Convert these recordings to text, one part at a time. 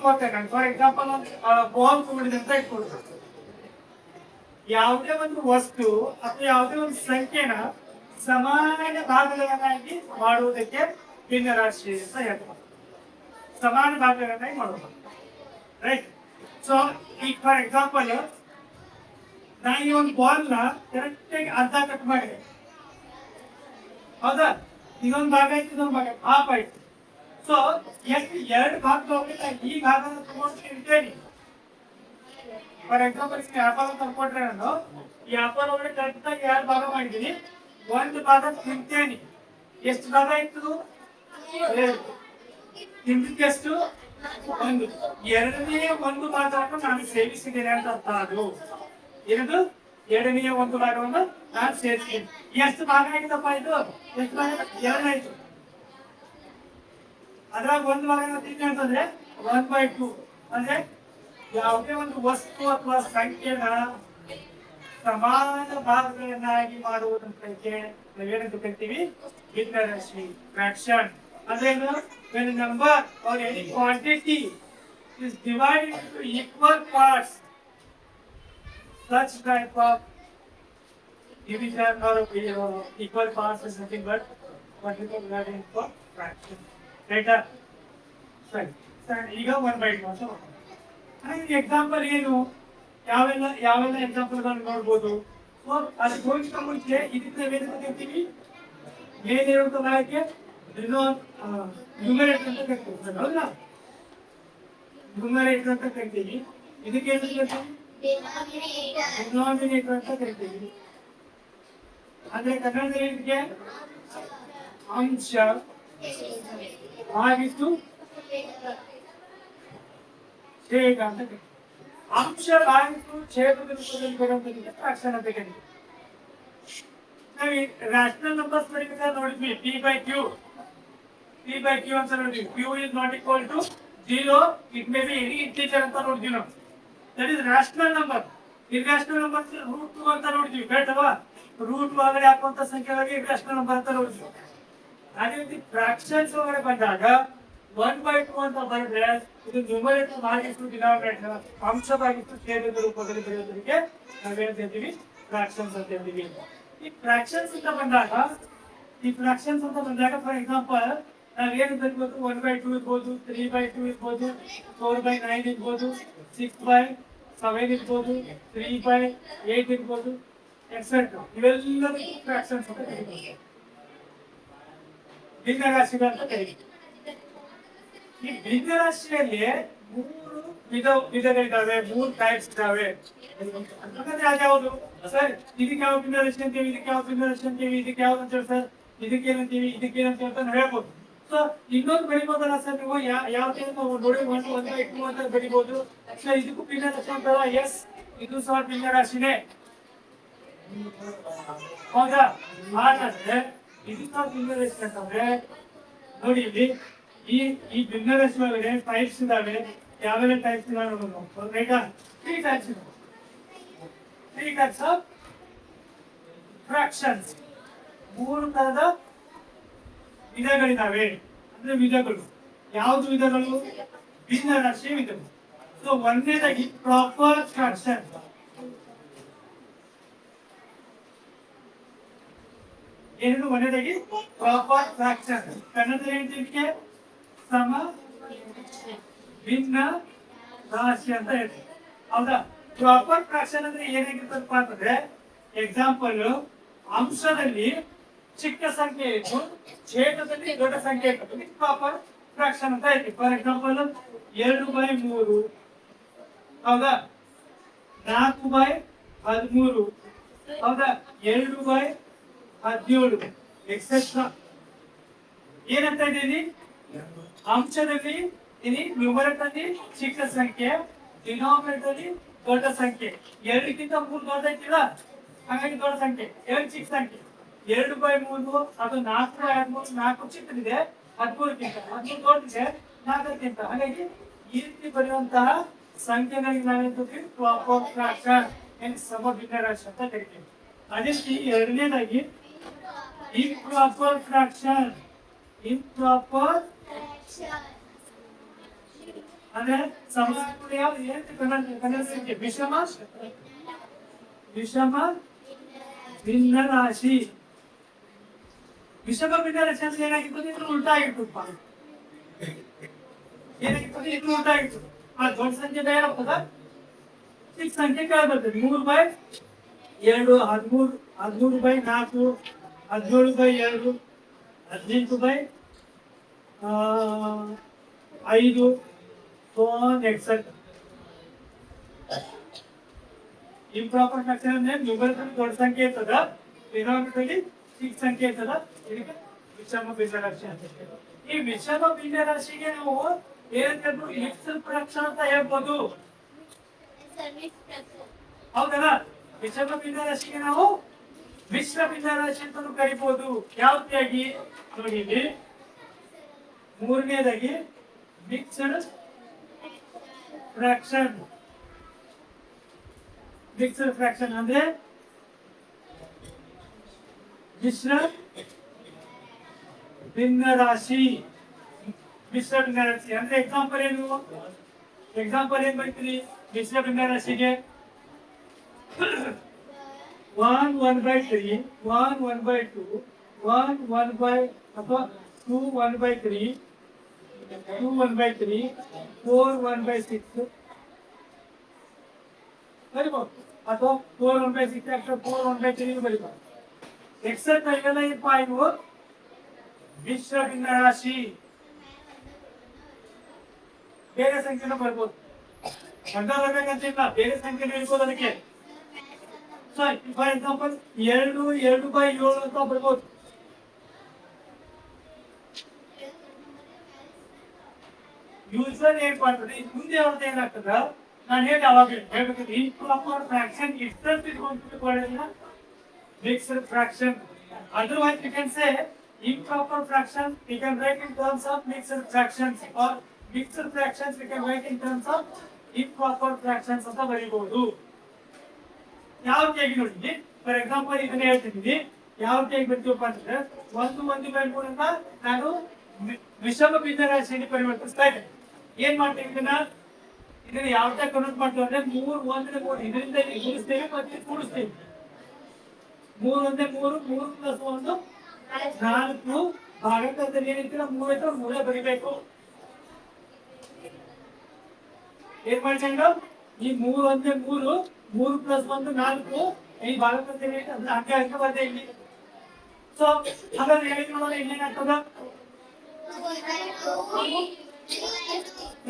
ಕೊಡ್ತೇನೆ ನಾನು. For example ball ತಗೊಂಡಿದೆ ಅಂತ ಇಟ್ಕೊಳ್ಬೇಕು. ಯಾವುದೇ ಒಂದು ವಸ್ತು ಅಥವಾ ಯಾವುದೇ ಒಂದು ಸಂಖ್ಯೆನ ಸಮಾನ ಭಾಗಗಳನ್ನಾಗಿ ಮಾಡುವುದಕ್ಕೆ ಭಿನ್ನರಾಶಿ ಅಂತ ಹೇಳ್ತಾರೆ. ಸಮಾನ ಭಾಗಗಳನ್ನಾಗಿ ಮಾಡೋದು, ರೈಟ್? ಸೊ ಈಗ ಫಾರ್ ಎಕ್ಸಾಂಪಲ್ ನಾನು ಈ ಒಂದು ಬಾಲ್ ನ ಕರೆಕ್ಟಾಗಿ ಅರ್ಧ ಕಟ್ ಮಾಡಿದೆ, ಹೌದಾ? ಇದೊಂದು ಭಾಗ ಆಯ್ತು, ಇದೊಂದು ಭಾಗ ಹಾಫ್ ಆಯ್ತು. ಸೊ ಎಷ್ಟು ಎರಡು ಭಾಗ ತಗೊಂಡ್ರೆ ಈ ಭಾಗನ ತಗೊಂಡು ಇರ್ತೇನೆ. ಫಾರ್ ಎಕ್ಸಾಂಪಲ್ ಆಪಲ್ ತಂದ್ಕೊಟ್ರೆ ನಾನು ಈ ಆಪಲ್ ಒಳಗಡೆ ಕರೆಕ್ಟಾಗಿ ಎರಡು ಭಾಗ ಮಾಡಿದ್ದೀನಿ, ಒಂದು ಭಾಗ ತಿಂತೇನೆ. ಎಷ್ಟು ಭಾಗ ಆಯ್ತು? ತಿಂದಿದ್ದೆಷ್ಟು? ಒಂದು. ಎರಡನೇ ಒಂದು ಭಾಗವನ್ನು ನಾನು ಸೇವಿಸಿದ್ದೇನೆ ಅಂತ ಅರ್ಥ. ಅದು ಏನದು? ಎರಡನೆಯ ಒಂದು ಭಾಗವನ್ನು ನಾನು ಸೇರಿಸಿದ್ದೇನೆ. ಎಷ್ಟು ಭಾಗ ಆಗಿದಪ್ಪ ಇದು? ಎಷ್ಟು ಭಾಗ? ಎರಡು ಆಯ್ತು. ಅದ್ರಾಗ ಒಂದು ಭಾಗ ತಿಂದೆ ಅಂತಂದ್ರೆ 1/2. ಅಂದ್ರೆ ಯಾವುದೇ ಒಂದು ವಸ್ತು ಅಥವಾ ಸಂಖ್ಯೆನ ಸಮಾನ ಭಾಗಗಳನ್ನಾಗಿ ಮಾಡುವುದಕ್ಕೆ ನಾವೇನಂತ ಕರಿತೀವಿ? ಭಿನ್ನರಾಶಿ, ಫ್ರಾಕ್ಷನ್. ಅಂದ್ರೇನು? when a number or any quantity is divided into equal parts, such type of division or equal parts is nothing but what we call that in for fraction. Right? Sorry. ಈಗ 1/2 ಅಂತ. ಹಾಗೆ example ಏನು? ಯಾವೆಲ್ಲ ಎಕ್ಸಾಂಪಲ್ಗಳನ್ನು ನೋಡ್ಬೋದು? So ಅದಕ್ಕೆ ಹೋಗಿದ್ದ ಮುಂಚೆ ಇದಕ್ಕೆ ನಾವೇನು ಕರಿತೀವಿ? ಮೇಲಿರುವಂತ ಭಾಗಕ್ಕೆ ನ್ಯೂಮರೇಟರ್ ಅಂತ ಕರಿತೀವಿ, ಹೌದಾ? ನ್ಯೂಮರೇಟರ್ ಅಂತ ಕರಿತೀವಿ. ಇದಕ್ಕೆ ಏನು ಕರಿತೀವಿ? ಡಿನಾಮಿನೇಟರ್ ಅಂತ ಕರಿತೀವಿ. ಅಂದ್ರೆ ಕನ್ನಡದಲ್ಲಿ ಇದಕ್ಕೆ ಅಂಶ ಭಾಗಿಸು ಛೇದ ಅಂತ ಕರಿತೀವಿ. ಅಂಶ ಭಾಗಿಸು ಛೇದದ ರೂಪದಲ್ಲಿ ಬರುವಂತಕ್ಕೆ ಫ್ರಾಕ್ಷನ್ ಅಂತ ಕರಿತೀವಿ. ನಾವು ರ್ಯಾಷನಲ್ ನಂಬರ್ಸ್ ಬರೀಬೇಕಾದ್ರೆ ನೋಡಿದ್ವಿ p/q ಅಂತ ನೋಡಿದ್ವಿ. q is not equal to 0, it may be any integer ಅಂತ ನೋಡಿದ್ವಿ ನಾವು. That is rational number. Irrational number √2 ಅಂತ ನೋಡಿದ್ವಿ, ಕರೆಕ್ಟವಾ? ರೂಟ್ ಒಳಗಡೆ ಹಾಕುವಂತ ಸಂಖ್ಯೆಗಳಿಗೆ ಇರ್ಯಾಷನಲ್ ನಂಬರ್ ಅಂತ ನೋಡಿದ್ವಿ. ಅದೇ ರೀತಿ ಫ್ರಾಕ್ಷನ್ಸ್ ಒಳಗಡೆ ಬಂದಾಗ 1/2 ಅಂತ ಬರೆದ್ರೆ ಇದು ನ್ಯೂಮರೇಟರ್ ಭಾಗಿಸು ಡಿನಾಮಿನೇಟರ್, ಅಂಶ ಭಾಗಿಸು ಛೇದದ ರೂಪದಲ್ಲಿ ಬರೆಯೋದಕ್ಕೆ ನಾವೇನ್ ಹೇಳ್ತೀವಿ? ಫ್ರಾಕ್ಷನ್ಸ್ ಅಂತ ಹೇಳ್ತೀವಿ. ಈ ಫ್ರಾಕ್ಷನ್ಸ್ ಅಂತ ಬಂದಾಗ ಫಾರ್ ಎಕ್ಸಾಂಪಲ್ ನಾವೇನು ಬರೀಬಹುದು? 1/2 ಇರ್ಬೋದು, 3/2 ಇರ್ಬೋದು, 4/9 ಇರ್ಬೋದು, 6/7 ಇರ್ಬೋದು, 3/8 ಇರ್ಬೋದು, ಎಕ್ಸೆಟ್ರಾ. ಇವೆಲ್ಲದಕ್ಕೂ ಫ್ರಾಕ್ಷನ್ಸ್ ಅಂತ ಕರೀತೀವಿ, ಭಿನ್ನರಾಶಿಗಳು ಅಂತ ಕರೀತೀವಿ. ಈ ಭಿನ್ನರಾಶಿಯಲ್ಲಿ ಮೂರು ವಿಧಗಳಿದ್ದಾವೆ, 3 ಟೈಪ್ಸ್ ಇದ್ದಾವೆ. ಹಾಗಾದ್ರೆ ಅದ್ಯಾವುದು ಸರ್? ಇದಕ್ಕೆ ಯಾವ ಭಿನ್ನರಾಶಿ ಅಂತೀವಿ, ಇದಕ್ಕೆ ಯಾವ ಭಿನ್ನರಾಶಿ ಅಂತೀವಿ, ಇದಕ್ಕೆ ಯಾವ್ದು ಅಂತೇಳಿ ಸರ್? ಇದಕ್ಕೇನಂತೀವಿ, ಇದಕ್ಕೇನಂತೀವಿ ಅಂತ ಹೇಳ್ಬೋದು. ಸೊ ಇನ್ನೊಂದು ಬರಿಬೋದಲ್ಲ ಸರ್ ನೀವು? ಯಾವ ನೋಡಿ 1/2 ಅಂತ ಬರಿಬೋದು. ಸರ್ ಇದಕ್ಕೂ ಭಿನ್ನರಾಶಿ ಅಂತಲ್ಲ? ಎಸ್, ಇದು ಸಹ ಭಿನ್ನರಾಶಿನೇ, ಹೌದಾ? ಹಾಗಾದ್ರೆ ಇದು ಸಹ ಭಿನ್ನರಾಶಿ ಅಂತಂದ್ರೆ ನೋಡಿ ಇಲ್ಲಿ ಈ ಭಿನ್ನರಾಶಿ ಒಳಗಡೆ ಟೈಪ್ಸ್ ಇದಾವೆ. ಯಾವೆಲ್ಲ ಟೈಪ್ಸ್ ಇದಾವೆ ನೋಡೋದು. ರೈಟಾ? 3 ಟೈಪ್ಸ್ ಇದಾವೆ. 3 types of fractions. 3 ತರದ ವಿಧಗಳಿದಾವೆ. ಅಂದ್ರೆ ವಿಧಗಳು ಯಾವುದು? ವಿಧಗಳು ಭಿನ್ನರಾಶಿ ವಿಧಗಳು. ಸೊ ಒಂದನೇದಾಗಿ ಪ್ರಾಪರ್ ಫ್ರಾಕ್ಷನ್. ಏನು? ಒಂದನೇದಾಗಿ ಪ್ರಾಪರ್ ಫ್ರಾಕ್ಷನ್. ಕನ್ನಡದಲ್ಲಿ ಹೇಳ್ತೀವಿ ಸಮ ಭಿನ್ನ ರಾಶಿ ಅಂತ ಹೇಳ್ತೀವಿ, ಹೌದಾ? ಪ್ರಾಪರ್ ಫ್ರಾಕ್ಷನ್ ಅಂದ್ರೆ ಏನಾಗಿರ್ತದಪ್ಪ ಅಂತಂದ್ರೆ, ಎಕ್ಸಾಂಪಲ್ ಅಂಶದಲ್ಲಿ ಚಿಕ್ಕ ಸಂಖ್ಯೆ ಇತ್ತು, ಛೇದದಲ್ಲಿ ದೊಡ್ಡ ಸಂಖ್ಯೆ ಇತ್ತು, ಪ್ರಾಪರ್ ಫ್ರಾಕ್ಷನ್ ಅಂತ ಹೇಳ್ತೀವಿ. ಫಾರ್ ಎಕ್ಸಾಂಪಲ್ 2/3, ಹೌದಾ? 4/13, ಹೌದಾ? 2/17, ಎಕ್ಸೆಟ್ರಾ. ಏನಂತ ಇದ್ದೀನಿ? ಅಂಶದಲ್ಲಿ ನ್ಯೂಮರೇಟರ್ ಚಿಕ್ಕ ಸಂಖ್ಯೆ, ಡಿನಾಮಿನೇಟರ್ ದೊಡ್ಡ ಸಂಖ್ಯೆ. 2ಕ್ಕಿಂತ 3 ದೊಡ್ಡ ಐತಿಲ್ಲ, ಹಾಗಾಗಿ ದೊಡ್ಡ ಸಂಖ್ಯೆ. 2 ಚಿಕ್ಕ ಸಂಖ್ಯೆ. 2/3 ಅದು 4/13, 4 ಚಿಕ್ಕದಿದೆ, 13ಕ್ಕಿಂತ 13 ದೊಡ್ಡದಿದೆ 4ಕ್ಕಿಂತ. ಹಾಗಾಗಿ ಈ ರೀತಿ ಬರೆಯುವಂತಹ ಸಂಖ್ಯೆಗಳಿಗೆ ನಾವೇಂತೀವಿ? ಪ್ರಾಪರ್ ಫ್ರಾಕ್ಷನ್, ಸಮ ಭಿನ್ನರಾಶಿ ಅಂತ ಕರಿತೀವಿ. ಅದೇ ರೀತಿ ಎರಡನೇದಾಗಿ ಇಂಪ್ರಾಪರ್ ಫ್ರಾಕ್ಷನ್. ಇಂಪ್ರಾಪರ್ ಅಂದ್ರೆ ಸಮಾನಗಳು ಯಾವ್ದು ಕನ್ನಡ ವಿಷಮ ವಿಷಮ ಭಿನ್ನ ರಾಶಿ. ವಿಷಮ ಭಿನ್ನ ರಾಶಿ ಅಂದ್ರೆ ಏನಾಗಿರ್ತದೆ, ಇದ್ರ ಉಲ್ಟಾ ಆಗಿರ್ತದಪ್ಪ. ಏನಾಗಿರ್ತದೆ, ಇದ್ರ ಉಲ್ಟಾ ಆಗಿರ್ತದೆ. ಆ ದೊಡ್ಡ ಸಂಖ್ಯೆ ಏನಾಗ್ತದ, ಚಿಕ್ಕ ಸಂಖ್ಯೆ ಕೇಳಬರ್ತದೆ. 3/2 13/4 17/2 18/5 so on etc. Improper fraction ಅಂದ್ರೆ ನ್ಯೂಮರೇಟರ್ ದೊಡ್ಡ ಸಂಖ್ಯೆ ಇರ್ತದ, ಡಿನಾಮಿನೇಟರ್ ಚಿಕ್ಕ ಸಂಖ್ಯೆ ಇರ್ತದ. ಇದಕ್ಕೆ ವಿಷಮ ಭಿನ್ನ ರಾಶಿ ಅಂತ ಹೇಳ್ತೀವಿ. ಈ ವಿಷಮ ಭಿನ್ನ ರಾಶಿಗೆ ನಾವು ಏನಂತ ಮಿಕ್ಸ್ಡ್ ಫ್ರಾಕ್ಷನ್ ಅಂತ ಹೇಳ್ಬೋದು. ಹೌದಲ್ಲ, ವಿಷಮ ಭಿನ್ನ ರಾಶಿಗೆ ನಾವು ಮಿಶ್ರ ಭಿನ್ನ ರಾಶಿ ಅಂತ ಕರಿಬಹುದು. ಯಾವ ರೀತಿಯಾಗಿ ನೋಡಿ, ಇಲ್ಲಿ ಮೂರನೇದಾಗಿ ಮಿಕ್ಸ್ಡ್ ಫ್ರಾಕ್ಷನ್. ಮಿಕ್ಸ್ಡ್ ಫ್ರಾಕ್ಷನ್ ಅಂದ್ರೆ ಮಿಶ್ರ ಭಿನ್ನ ರಾಶಿ. ಮಿಶ್ರ ಭಿನ್ನ ರಾಶಿ ಅಂದ್ರೆ ಎಕ್ಸಾಂಪಲ್ ಏನು, ಎಕ್ಸಾಂಪಲ್ ಏನ್ ಬರ್ತೀರಿ ಮಿಶ್ರ ಭಿನ್ನ ರಾಶಿಗೆ? 1 1/3 1 1/2 1 1/, ಅಥವಾ 2 1/3 2 1/3 4 1/6 ಬರಿಬಹುದು. ಅಥವಾ 4 1/6 ಅಥವಾ 4 1/3 ಬರಿಬಹುದು. ಎಕ್ಸೆಪ್ಟ್ ಇವೆಲ್ಲ ಏನಪ್ಪ, ಇವು ಮಿಶ್ರ ಭಿನ್ನ ರಾಶಿ. ಬೇರೆ ಸಂಖ್ಯೆನೂ ಬರ್ಬೋದು, ಅಡ್ಡ ಬರ್ಬೇಕಂತಿಲ್ಲ, ಬೇರೆ ಸಂಖ್ಯೆನೂ ಇರ್ಬೋದು ಅದಕ್ಕೆ. ಫಾರ್ ಎಕ್ಸಾಂಪಲ್ 2/7 ಅಂತ ಬರ್ಬೋದು. ಯೂಸರ್ ಏನ್ ಮಾಡ್ತದೆ, ಮುಂದೆ ಅವ್ರದ್ದು ಏನಾಗ್ತದ, ನಾನು ಹೇಳಿ ಅವಾಗ ಹೇಳ್ಬೇಕಂದ್ರೆ improper fraction itself is going to be mixed fraction. Otherwise you can say improper fraction we can write in terms of mixed fractions, or mixed fractions we can write in terms of improper fractions ಅಂತ ಬರೀಬಹುದು. ಯಾವ ರೀತಿಯಾಗಿ ನೋಡಿ, for example ಇದನ್ನ ಹೇಳ್ತಿದ್ದೀನಿ, ಯಾವ ರೀತಿಯಾಗಿ ಬರ್ತೀವಪ್ಪ ಅಂತಂದ್ರೆ 1/3 ಅಂತ ನಾನು ವಿಷಮ ಭಿನ್ನ ರಾಶಿಯಲ್ಲಿ ಪರಿವರ್ತಿಸ್ತಾ ಇದ್ದೇನೆ. ಏನ್ ಮಾಡ್ತೇವೆ ಇದನ್ನ ಯಾವ ತರ ಕನ್ವರ್ಟ್ ಮಾಡ್ತೀವಿ ಅಂದ್ರೆ 3 1 3 ಇದರಿಂದ ಗುಣಿಸ್ತೇವೆ ಮತ್ತೆ ಕೂಡಿಸ್ತೇವೆ. 3 1 3 3 + 1 4 ಭಾಗಾಕಾರದಲ್ಲಿ ಏನಿರ್ತೀರ 3 ಐತ್ರ 3 ಬರಿಬೇಕು. ಏನ್ ಮಾಡ್ಕೊಂಡು ಈ 3 1 3 3 + 1 4 ಈ ಭಾಗಾಕಾರದಲ್ಲಿ ಹಂಗೆ ಹಂಗೆ ಬರ್ದೆ ಇಲ್ಲಿ. ಸೊ ಹಾಗಾದ್ರೆ ಹೇಳಿ ನೋಡೋಣ ಏನೇನಾಗ್ತದ.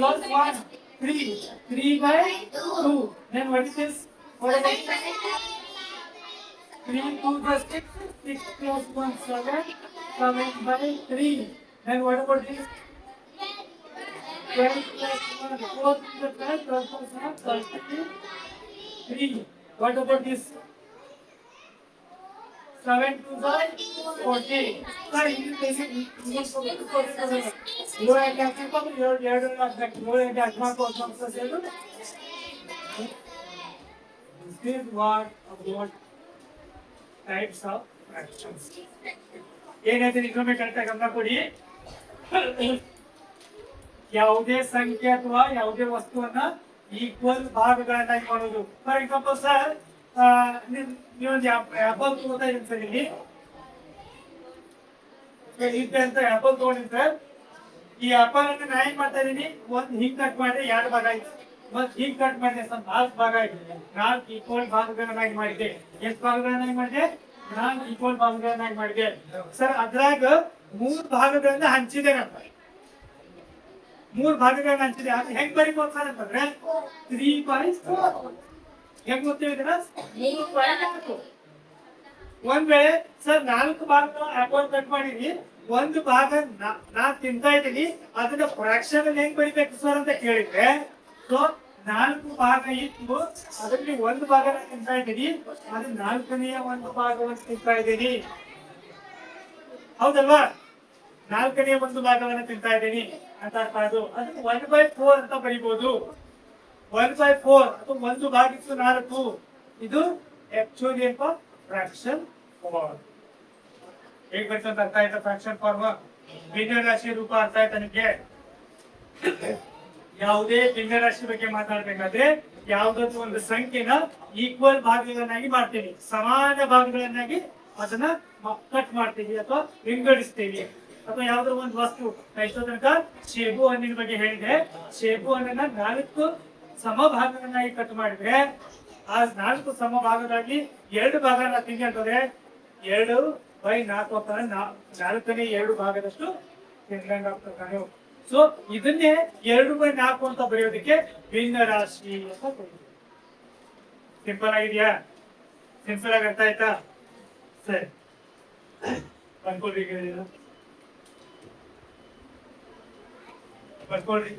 +1 3/2 then what is this? What is it? 3 2 + 6 6 + 1 7 7/3 then what about this? 12 + 1 4 + 12 12 + 1 33. What about this? 7 2 = 40. Sir, you this is what about types of fractions. ಏನಾಯ್ತು ಇನ್ನೊಮ್ಮೆ ಕರೆಕ್ಟಾಗಿ ಗಮನ ಕೊಡಿ. ಯಾವುದೇ ಸಂಖ್ಯೆ ಅಥವಾ ಯಾವುದೇ ವಸ್ತುವನ್ನ ಈಕ್ವಲ್ ಭಾಗಗಳನ್ನಾಗಿ ಮಾಡೋದು. ಫಾರ್ ಎಕ್ಸಾಂಪಲ್ ಸರ್, ನೀವೊಂದು ಆಪಲ್ ತಗೋತಾ ಇದ್ದೀನಿ ಸರ್, ಇಲ್ಲಿ ಅಂತ ಆಪಲ್ ತಗೊಂಡಿದ್ರೆ ಈ ಆಪಲ್ ಅನ್ನು ನಾ ಏನ್ ಮಾಡ್ತಾ ಇದೀನಿ, ಒಂದ್ ಹಿಂಗ್ ಕಟ್ ಮಾಡಿದ್ರೆ 2 ಭಾಗ ಆಯ್ತು, ಮತ್ ಹಿಂಗ್ ಕಟ್ ಮಾಡಿದ್ರೆ 4 ಭಾಗ ಆಯ್ತು. 4 ಈಕ್ವಲ್ ಭಾಗಗಳನ್ನಾಗಿ ಮಾಡಿದೆ. ಎಷ್ಟು ಭಾಗಗಳನ್ನಾಗಿ ಮಾಡಿದೆ? 4 ಈಕ್ವಲ್ ಭಾಗಗಳನ್ನಾಗಿ ಮಾಡಿದೆ. ಸರ್ ಅದ್ರಾಗ 3 ಭಾಗಗಳನ್ನ ಹಂಚಿದೆ ನಾನು, 3 ಭಾಗಗಳನ್ನ ಹಂಚಿದೆ. ಅದು ಹೆಂಗ್ ಬರೀಬಹುದು ಸರ್ ಅಂತಂದ್ರೆ 3/4. ಹೆಂಗ್ ಗೊತ್ತಿದ್ದೀರಾ? 3/4. ಒಂದ್ ವೇಳೆ ಸರ್ 4 ಭಾಗ ಆಪಲ್ ಕಟ್ ಮಾಡಿದೀನಿ, 1 ಭಾಗ ನಾನ್ ತಿಂತಾ ಇದ್ದೀನಿ, ಅದನ್ನ ಫ್ರಾಕ್ಷನ್ ಅಲ್ಲಿ ಹೆಂಗ್ ಬರಿಬೇಕು ಸರ್ ಅಂತ ಕೇಳಿದ್ರೆ, ಸೊ 4 ಭಾಗ ಇತ್ತು, ಅದರಲ್ಲಿ 1 ಭಾಗ ತಿಂತಾ ಇದ್ದೀನಿ, ಅದು 4ನೇ 1 ಭಾಗವನ್ನು ತಿಂತಾ ಇದ್ದೀನಿ. ಹೌದಲ್ವಾ? 4ನೇ 1 ಭಾಗವನ್ನು ತಿಂತಾ ಇದ್ದೀನಿ ಅಂತ ಅರ್ಥ. ಅದು 1/4 ಅಂತ ಬರೀಬಹುದು. 1/4 ಅಥವಾ 1 ಭಾಗಿಸು 4. ಇದು ಆಕ್ಚುಲಿ ಫ್ರಾಕ್ಷನ್ ಫಾರ್ಮ್. ಹೇಗೆ ಬರ್ತಂತ ಅರ್ಥ ಆಯ್ತಾ? ಫ್ರಾಕ್ಷನ್ ಫಾರ್ಮ್ ಭಿನ್ನ ರಾಶಿ ರೂಪ ಅರ್ಥ ಆಯ್ತಾ ನಿಮ್ಗೆ? ಯಾವುದೇ ಭಿನ್ನರಾಶಿ ಬಗ್ಗೆ ಮಾತಾಡ್ಬೇಕಾದ್ರೆ ಯಾವ್ದಾದ್ರು ಒಂದು ಸಂಖ್ಯೆನ ಈಕ್ವಲ್ ಭಾಗಗಳನ್ನಾಗಿ ಮಾಡ್ತೀವಿ, ಸಮಾನ ಭಾಗಗಳನ್ನಾಗಿ ಅದನ್ನ ಕಟ್ ಮಾಡ್ತೀವಿ ಅಥವಾ ವಿಂಗಡಿಸ್ತೀವಿ. ಅಥವಾ ಯಾವ್ದಾದ್ರು ಒಂದು ವಸ್ತು, ಎಷ್ಟೋ ತನಕ ಸೇಬು ಹಣ್ಣಿನ ಬಗ್ಗೆ ಹೇಳಿದೆ, ಸೇಬು ಹಣ್ಣನ್ನ 4 ಸಮಭಾಗಗಳನ್ನಾಗಿ ಕಟ್ ಮಾಡಿದ್ರೆ ಆ 4 ಸಮಭಾಗಗಳಲ್ಲಿ 2 ಭಾಗನ ತಿಂದ್ರೆ 2/4 ಅಂತಾರೆ. 4ನೇ 2 ಭಾಗದಷ್ಟು ತಿಂದಂಗ ಆಗ್ತದೆ. ಸೊ ಇದನ್ನೇ 2/4 ಅಂತ ಬರೆಯೋದಕ್ಕೆ ಭಿನ್ನ ರಾಶಿ ಅಂತ ಕರೀತೀವಿ. ಸಿಂಪಲ್ ಆಗಿದೆಯಾ? ಸಿಂಪಲ್ ಆಗಿ ಅರ್ಥ ಆಯ್ತಾ? ಸರಿ, ಬರ್ಕೊಳ್ರಿ ಬರ್ಕೊಳ್ರಿ.